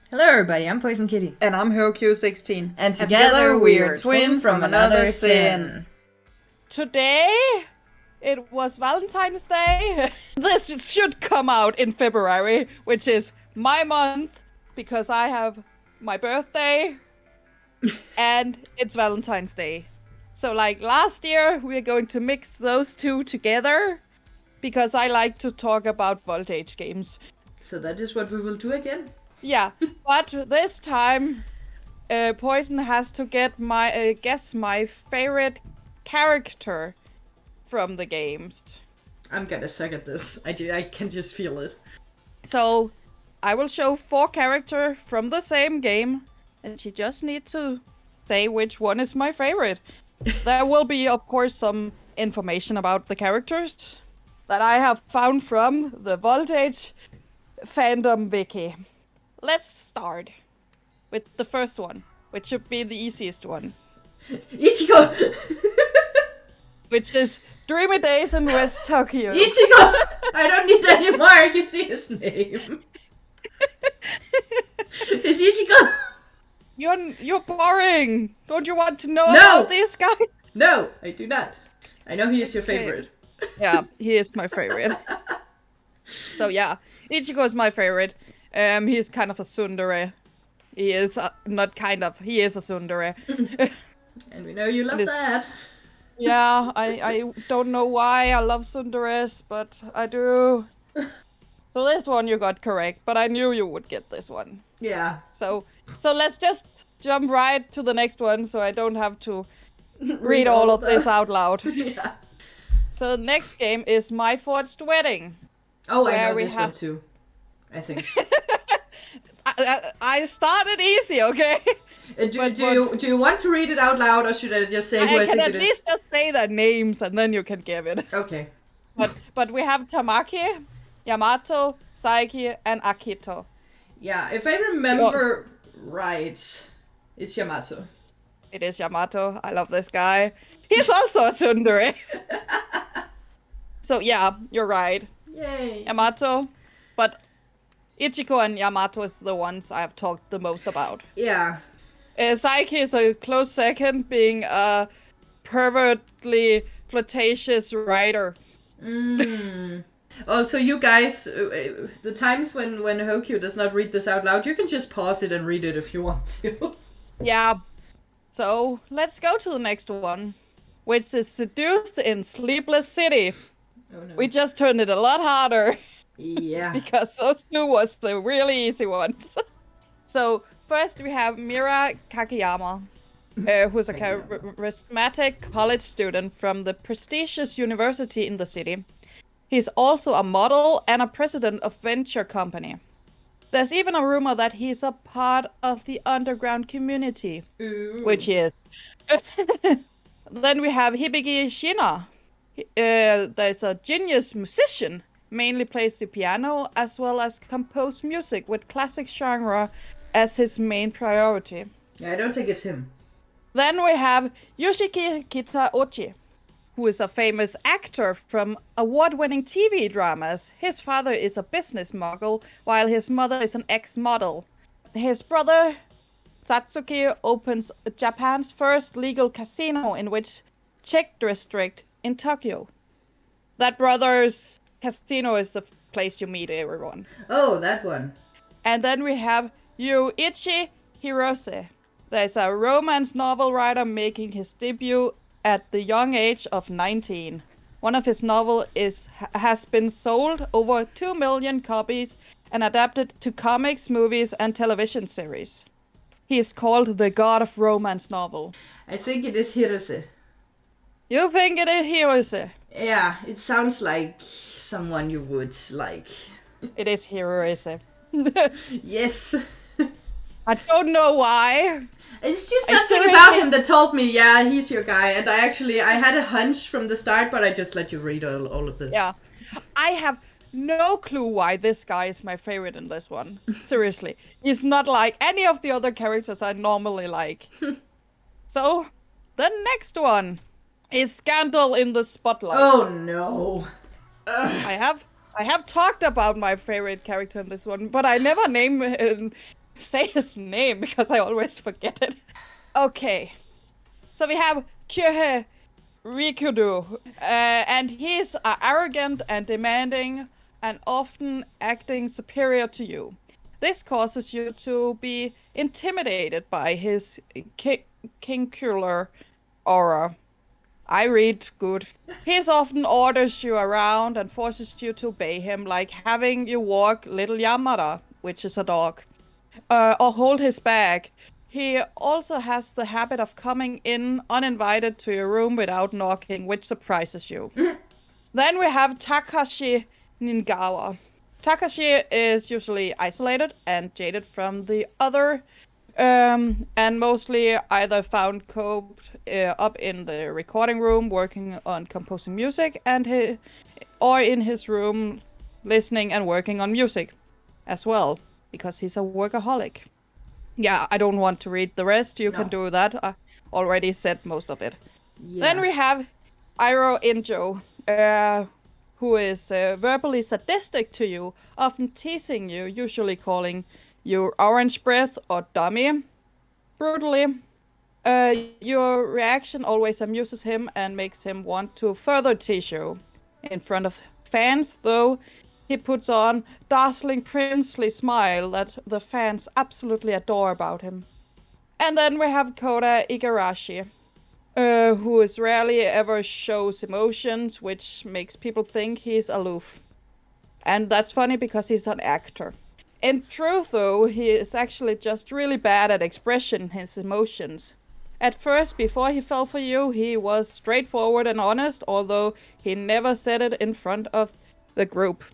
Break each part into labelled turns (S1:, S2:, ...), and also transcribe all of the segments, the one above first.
S1: Hello everybody, I'm PoisonKitty.
S2: And I'm Houkou16.
S1: And together we're twin from another sin.
S3: Today, it was Valentine's Day. This should come out in February, which is my month, because I have my birthday, and it's Valentine's Day. So like last year, we're going to mix those two together, because I like to talk about Voltage games.
S2: So that is what we will do again?
S3: Yeah, but this time, Poison has to get guess my favorite character from the games.
S2: I'm gonna suck at this. I can just feel it.
S3: So, I will show 4 characters from the same game, and she just needs to say which one is my favorite. There will be, of course, some information about the characters that I have found from the Voltage fandom wiki. Let's start with the first one, which should be the easiest one.
S2: Ichigo!
S3: Which is Dreamy Days in West Tokyo.
S2: Ichigo! I don't need any more, I can see his name. It's Ichigo!
S3: You're boring! Don't you want to know about this guy?
S2: No, I do not. I know he is your favorite.
S3: Yeah, he is my favorite. So yeah, Ichigo is my favorite. He's kind of a tsundere. He is not kind of. He is a tsundere.
S2: And we know you love that.
S3: Yeah, I don't know why I love tsunderes, but I do. So this one you got correct, but I knew you would get this one.
S2: Yeah.
S3: So let's just jump right to the next one, so I don't have to read all of this out loud.
S2: Yeah.
S3: So the next game is My Forged Wedding.
S2: Oh, I know this one too. I think.
S3: I started easy, okay?
S2: Do you want to read it out loud, or should I just say who I think it is?
S3: I can at least just say their names, and then you can give it.
S2: Okay.
S3: But we have Tamaki, Yamato, Saiki, and Akito.
S2: Yeah, if I remember right, it's Yamato.
S3: It is Yamato. I love this guy. He's also a tsundere. So yeah, you're right.
S2: Yay.
S3: Yamato. But Ichigo and Yamato is the ones I have talked the most about.
S2: Yeah.
S3: Saiki is a close second, being a pervertly flirtatious writer.
S2: Also, you guys, the times when Houkou does not read this out loud, you can just pause it and read it if you want to.
S3: Yeah. So, let's go to the next one, which is Seduced in Sleepless City.
S2: Oh no.
S3: We just turned it a lot harder.
S2: Yeah.
S3: Because those two was the really easy ones. So, first we have Mira Kakiyama, who's a charismatic college student from the prestigious university in the city. He's also a model and a president of venture company. There's even a rumor that he's a part of the underground community, which he is. Then we have Hibiki Shina. There's a genius musician, mainly plays the piano as well as compose music with classic genre as his main priority.
S2: Yeah, I don't think it's him.
S3: Then we have Yoshiki Kitaochi, who is a famous actor from award-winning TV dramas. His father is a business mogul, while his mother is an ex-model. His brother, Satsuki, opens Japan's first legal casino in which Czech district in Tokyo. That brother's casino is the place you meet everyone.
S2: Oh, that one.
S3: And then we have Yuichi Hirose. There's a romance novel writer making his debut at the young age of 19. One of his novels has been sold over 2 million copies and adapted to comics, movies, and television series. He is called the god of romance novel.
S2: I think it is Hirose.
S3: You think it is Hirose?
S2: Yeah, it sounds like someone you would like.
S3: It is Hirose.
S2: Yes.
S3: I don't know why.
S2: It's just something about him that told me, yeah, he's your guy. And I had a hunch from the start, but I just let you read all of this.
S3: Yeah. I have no clue why this guy is my favorite in this one. Seriously. He's not like any of the other characters I normally like. So, the next one is Scandal in the Spotlight.
S2: Oh no.
S3: I have talked about my favorite character in this one, but I never name say his name because I always forget it. Okay. So we have Kyohei Rikudo, and he's arrogant and demanding and often acting superior to you. This causes you to be intimidated by his kinkular aura. I read good. He often orders you around and forces you to obey him, like having you walk little Yamada, which is a dog, or hold his bag. He also has the habit of coming in uninvited to your room without knocking, which surprises you. Then we have Takashi Ningawa. Takashi is usually isolated and jaded from the other, and mostly either found coped up in the recording room working on composing music, or in his room listening and working on music as well, because he's a workaholic. Yeah, I don't want to read the rest. You can do that. I already said most of it. Yeah. Then we have Iro Injo, who is verbally sadistic to you, often teasing you, usually calling you orange breath or dummy. Brutally. Your reaction always amuses him and makes him want to further tease you. In front of fans, though, he puts on dazzling princely smile that the fans absolutely adore about him. And then we have Kota Igarashi, who is rarely ever shows emotions, which makes people think he's aloof. And that's funny because he's an actor. In truth, though, he is actually just really bad at expressing his emotions. At first, before he fell for you, he was straightforward and honest, although he never said it in front of the group.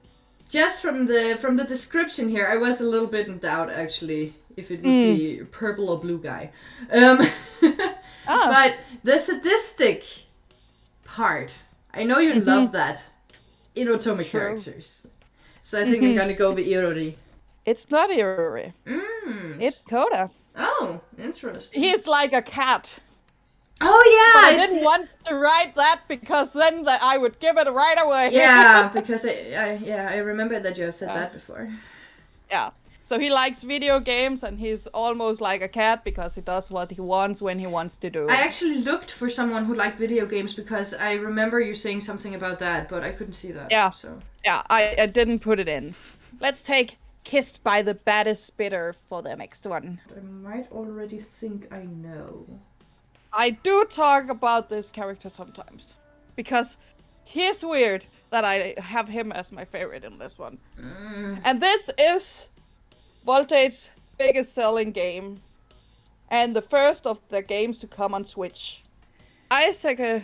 S2: Just from the description here, I was a little bit in doubt actually if it would be purple or blue guy. But the sadistic part, I know you love that in Otome characters. So I think I'm gonna go with Irori.
S3: It's not Irori. It's Kota.
S2: Oh, interesting.
S3: He's like a cat.
S2: Oh yeah,
S3: but I didn't want to write that because then I would give it right away.
S2: Yeah, because I remember that you have said that before.
S3: Yeah. So he likes video games and he's almost like a cat because he does what he wants when he wants to do.
S2: I actually looked for someone who liked video games because I remember you saying something about that, but I couldn't see that.
S3: Yeah.
S2: So.
S3: Yeah, I didn't put it in. Let's take Kissed by the Baddest Bidder for the next one.
S2: I might already think I know.
S3: I do talk about this character sometimes because he's weird that I have him as my favorite in this one. And this is Voltage's biggest selling game and the first of the games to come on Switch. Isaac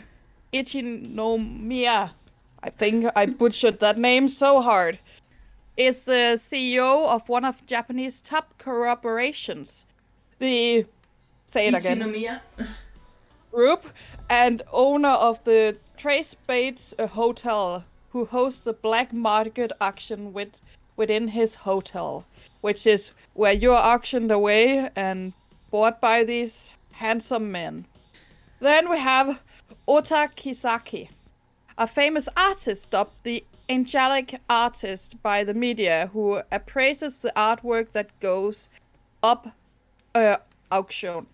S3: Ichinomiya, I think I butchered that name so hard, is the CEO of one of Japanese top corporations. The
S2: Ichinomiya
S3: group and owner of the Trace Bates Hotel, who hosts a black market auction within his hotel, which is where you're auctioned away and bought by these handsome men. Then we have Ota Kisaki, a famous artist dubbed the angelic artist by the media, who appraises the artwork that goes up auction.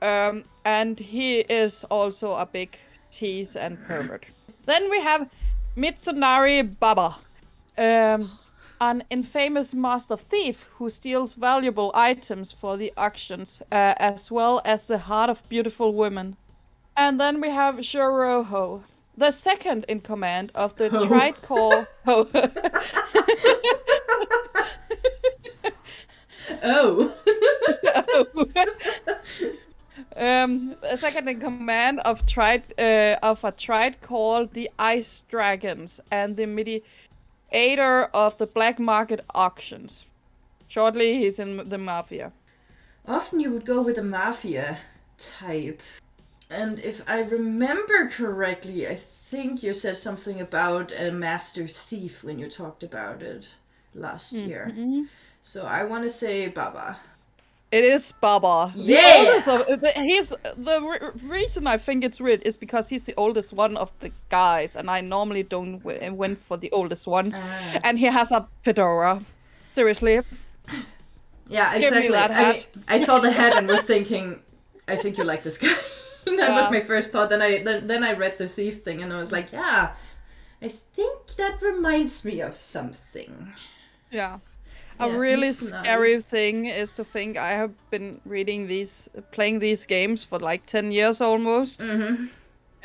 S3: And he is also a big tease and pervert. Then we have Mitsunari Baba, an infamous master thief who steals valuable items for the auctions, as well as the heart of beautiful women. And then we have Shoroho, the second in command of the Triad Corps. Second in command of a tribe called the Ice Dragons and the mediator of the black market auctions. Shortly, he's in the mafia.
S2: Often you would go with a mafia type. And if I remember correctly, I think you said something about a master thief when you talked about it last year. So I want to say Baba.
S3: It is Baba.
S2: Yeah!
S3: The reason I think it's weird is because he's the oldest one of the guys, and I normally don't win for the oldest one. And he has a fedora. Seriously.
S2: Yeah,
S3: Give me
S2: exactly.
S3: that hat.
S2: I saw the hat and was thinking, I think you like this guy. That was my first thought. Then I read the thief thing and I was like, yeah, I think that reminds me of something.
S3: Yeah. A really
S2: it's
S3: scary thing is to think I have been playing these games for like 10 years almost.
S2: Mm-hmm.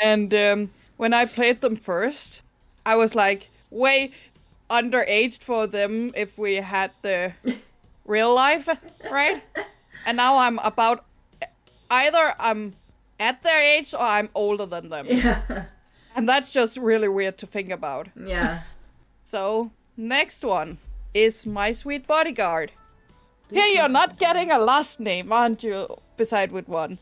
S3: And when I played them first, I was like way underaged for them if we had the real life, right? And now I'm either I'm at their age or I'm older than them.
S2: Yeah.
S3: And that's just really weird to think about.
S2: Yeah.
S3: So, next one is my Sweet Bodyguard. Here you're not getting a last name, aren't you? Beside with one.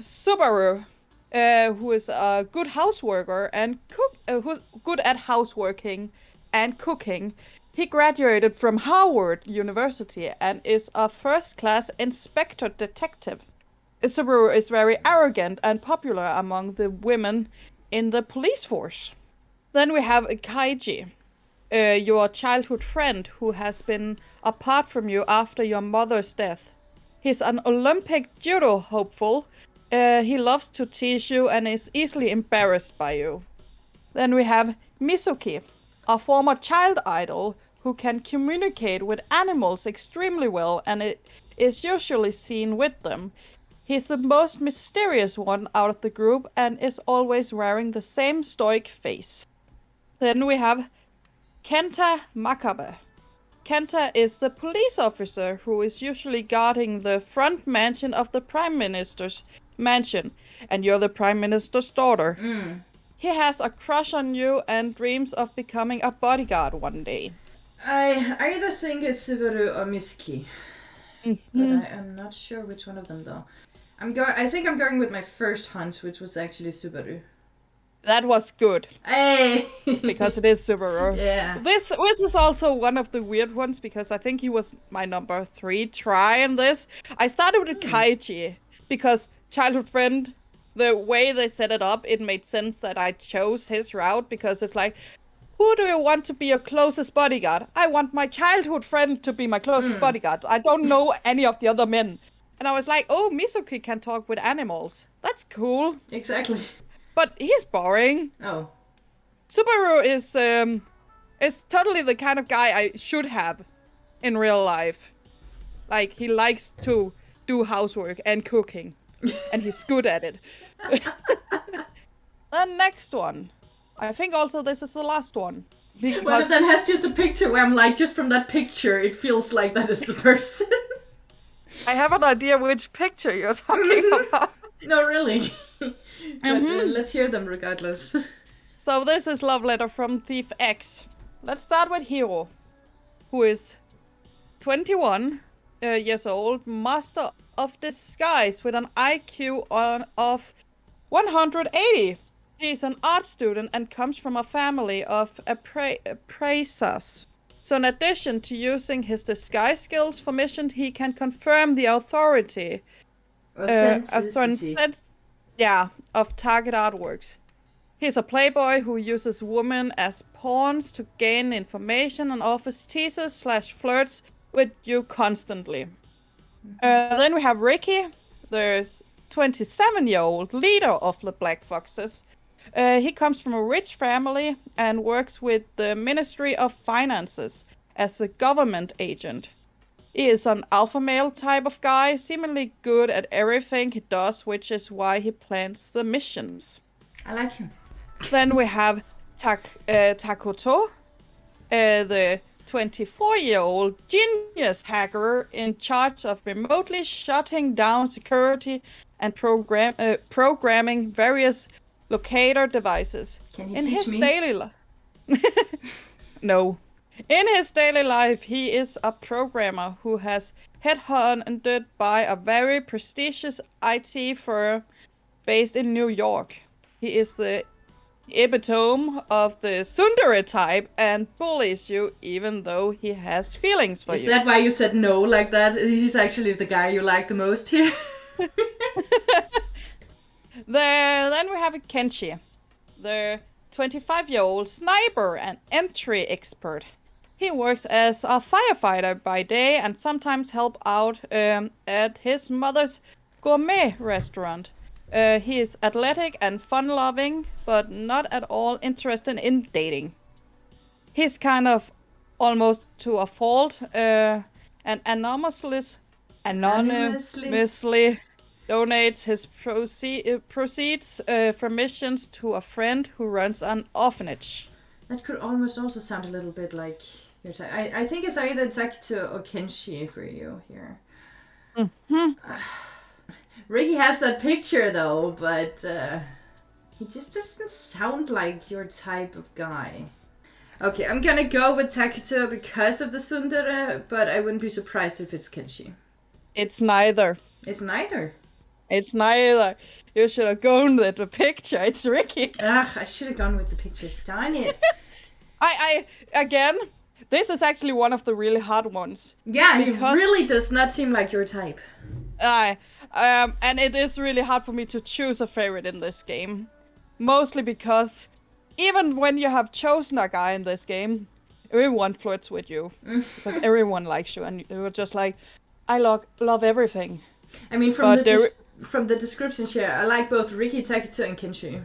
S3: Subaru, who is a good houseworker and who's good at houseworking and cooking. He graduated from Harvard University and is a first-class inspector detective. Subaru is very arrogant and popular among the women in the police force. Then we have Kaiji, your childhood friend who has been apart from you after your mother's death. He's an Olympic judo hopeful. He loves to tease you and is easily embarrassed by you. Then we have Mizuki, a former child idol who can communicate with animals extremely well and is usually seen with them. He's the most mysterious one out of the group and is always wearing the same stoic face. Then we have Kenta Makabe. Kenta is the police officer who is usually guarding the front mansion of the Prime Minister's mansion, and you're the Prime Minister's daughter. He has a crush on you and dreams of becoming a bodyguard one day.
S2: I either think it's Subaru or Mizuki.
S3: Mm-hmm.
S2: But I am not sure which one of them though. I think I'm going with my first hunch, which was actually Subaru.
S3: That was good.
S2: Hey!
S3: Because it is Subaru.
S2: Yeah.
S3: This is also one of the weird ones because I think he was my number 3 try in this. I started with Kaiji because childhood friend, the way they set it up, it made sense that I chose his route because it's like, who do you want to be your closest bodyguard? I want my childhood friend to be my closest bodyguard. I don't know any of the other men. And I was like, oh, Mizuki can talk with animals. That's cool.
S2: Exactly.
S3: But he's boring.
S2: Oh.
S3: Subaru is totally the kind of guy I should have in real life. Like, he likes to do housework and cooking. And he's good at it. The next one. I think also this is the last one.
S2: One of them has just a picture where I'm like, just from that picture, it feels like that is the person.
S3: I have an idea which picture you're talking about.
S2: No, really. But let's hear them regardless.
S3: So this is love letter from Thief X. Let's start with Hero, who is 21 years old, master of disguise with an IQ of 180. He's an art student and comes from a family of appraisers. So in addition to using his disguise skills for missions, he can confirm the authority of target artworks. He's a playboy who uses women as pawns to gain information and offers teasers/flirts with you constantly. Then we have Ricky. There's 27-year-old leader of the Black Foxes. He comes from a rich family and works with the Ministry of Finances as a government agent. He is an alpha male type of guy, seemingly good at everything he does, which is why he plans the missions.
S2: I like him.
S3: Then we have Takoto, the 24-year-old genius hacker in charge of remotely shutting down security and programming various locator devices.
S2: Can he teach me?
S3: No. In his daily life, he is a programmer who has headhunted by a very prestigious IT firm based in New York. He is the epitome of the tsundere type and bullies you even though he has feelings for you.
S2: Is that why you said no like that? He's actually the guy you like the most here.
S3: Then we have Kenshi, the 25-year-old sniper and entry expert. He works as a firefighter by day and sometimes help out at his mother's gourmet restaurant. He is athletic and fun-loving, but not at all interested in dating. He's kind of almost to a fault, and anonymously donates his proceeds from missions to a friend who runs an orphanage.
S2: That could almost also sound a little bit like your type. I think it's either Takuto or Kenshi for you here.
S3: Mm-hmm.
S2: Ricky has that picture though, but he just doesn't sound like your type of guy. Okay, I'm gonna go with Takuto because of the tsundere, but I wouldn't be surprised if it's Kenshi.
S3: It's neither.
S2: It's neither.
S3: It's neither. You should have gone with the picture. It's Ricky.
S2: I should have gone with the picture. Darn it.
S3: Again, this is actually one of the really hard ones.
S2: Yeah, he really does not seem like your type.
S3: And it is really hard for me to choose a favorite in this game. Mostly because even when you have chosen a guy in this game, everyone flirts with you. Because everyone likes you and you're just like, I love everything.
S2: I mean, from the description here, I like both Ricky, Takuto, and Kenshi.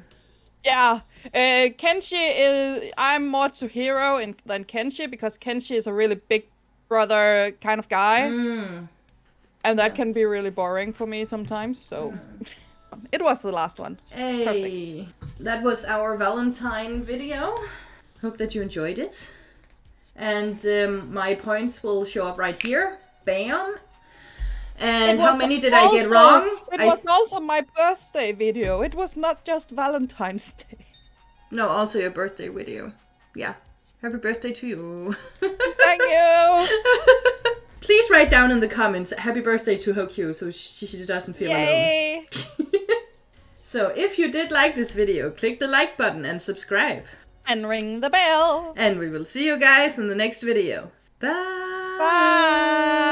S3: Yeah, Kenshi is... I'm more to hero than Kenshi, because Kenshi is a really big brother kind of guy. And that can be really boring for me sometimes, so... It was the last one.
S2: Hey, perfect. That was our Valentine video. Hope that you enjoyed it. And my points will show up right here. Bam! And how many did I get wrong?
S3: It was also my birthday video. It was not just Valentine's Day.
S2: No, also your birthday video. Yeah. Happy birthday to you.
S3: Thank you.
S2: Please write down in the comments, happy birthday to Houkou, so she doesn't feel alone. So if you did like this video, click the like button and subscribe.
S3: And ring the bell.
S2: And we will see you guys in the next video. Bye!
S3: Bye!